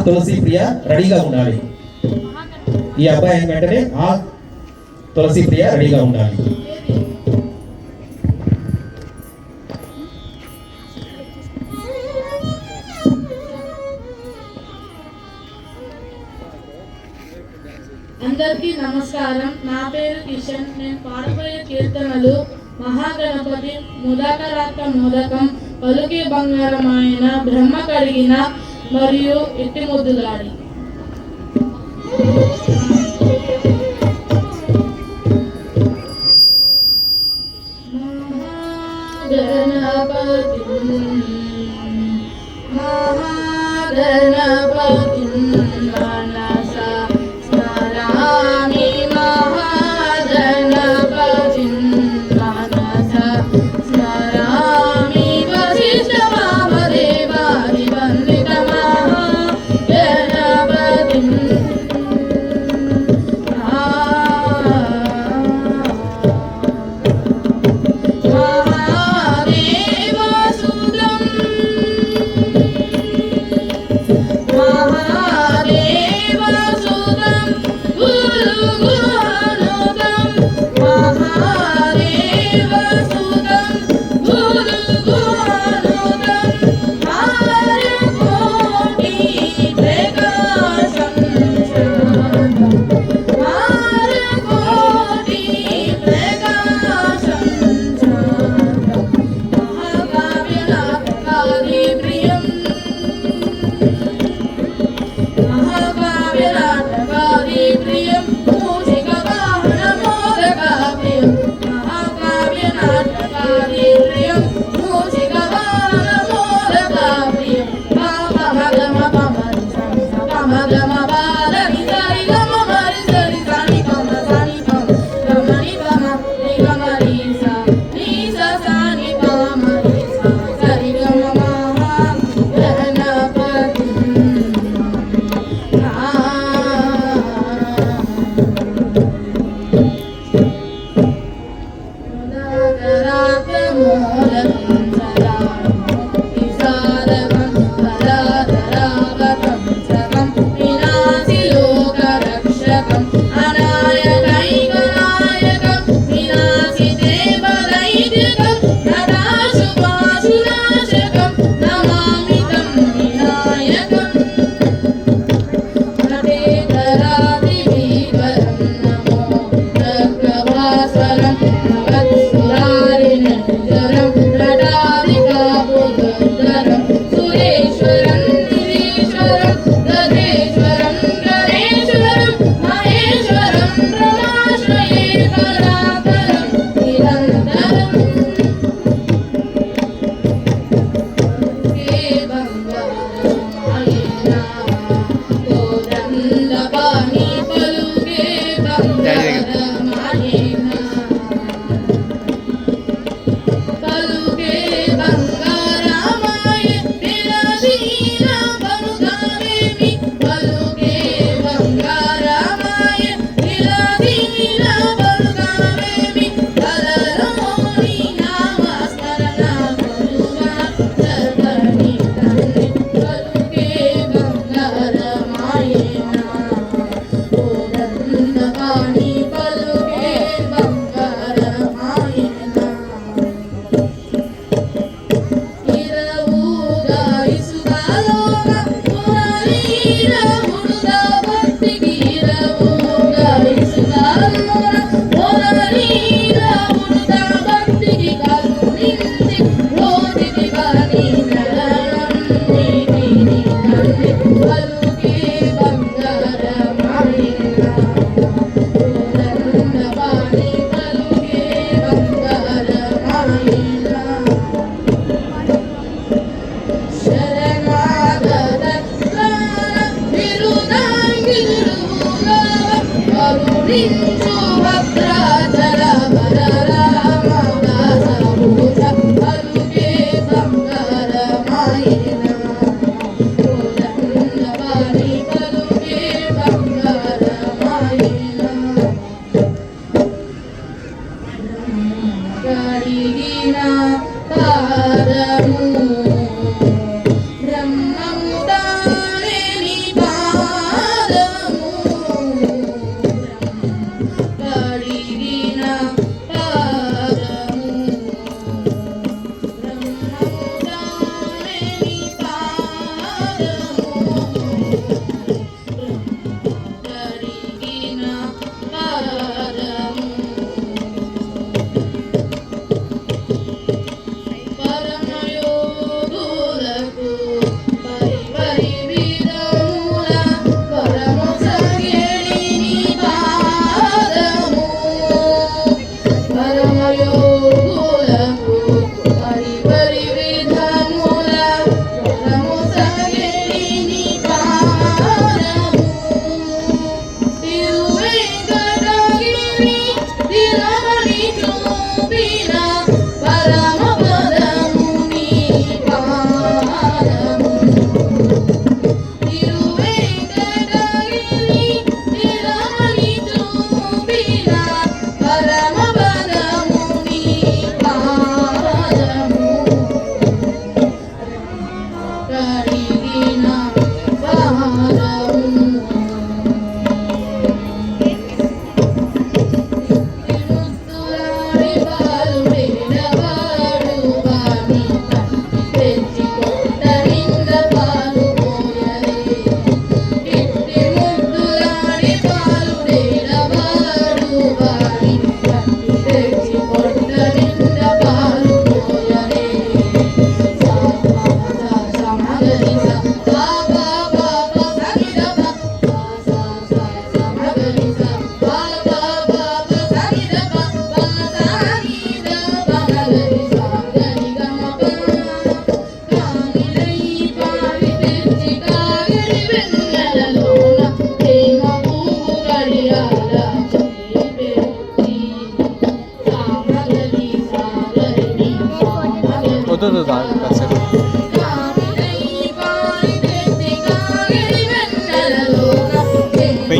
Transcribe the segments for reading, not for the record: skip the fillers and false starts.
తులసి ప్రియ రెడీగా ఉండాలి. ఈ అబ్బాయి వెంటనే తులసి ప్రియ రెడీగా ఉండాలి. అందరికీ నమస్కారం. నా పేరు కిషన్. నేను పాడబోయే కీర్తనలు మహాగణపతి, ముదాకరాత్త మోదకం, పలుకే బంగారమైన, బ్రహ్మ కడిగిన మరియు ఎట్టి ముద్దులాడి. మహాగణపతి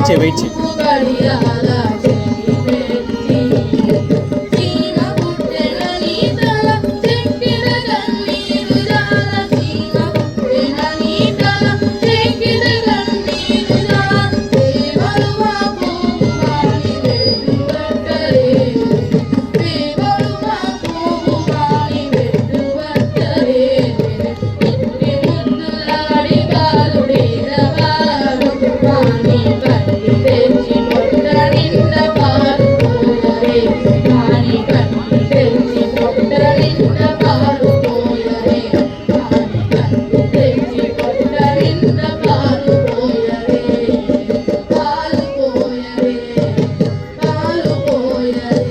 చేయి గడియాల చెయ్యి పెట్టి చీమ పుట్టెనని తల చెక్కిన కన్నీరు జాల చీమ పుట్టెనని తల చెక్కిన కన్నీరు జాల దేవరు మా పువ్వు వాణి వెట్టుబట్టరే దేవరు మా పువ్వు వాణి వెట్టుబట్టరే ఇంటి ముద్దులాడి బాలుడేరవాడు వాణి కట్టి తెచ్చి పొట్ట నిండా పాలు పోయరే వాణి కట్టి తెచ్చి పొట్ట నిండా పాలు పోయరే వాణి కట్టి తెచ్చి పొట్ట నిండా పాలు పోయరే పాలు పోయరే పాలు పోయరే.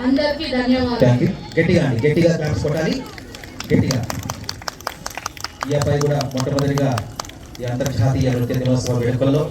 అందరికీ ధన్యవాదాలు. Thank you. గట్టిగా అండి, గట్టిగా క్లాప్స్ కొట్టాలి, గట్టిగా. ఈ అబ్బాయి కూడా మొట్టమొదటిగా ఈ అంతర్జాతీయ నృత్య దినోత్సవ వేడుకల్లో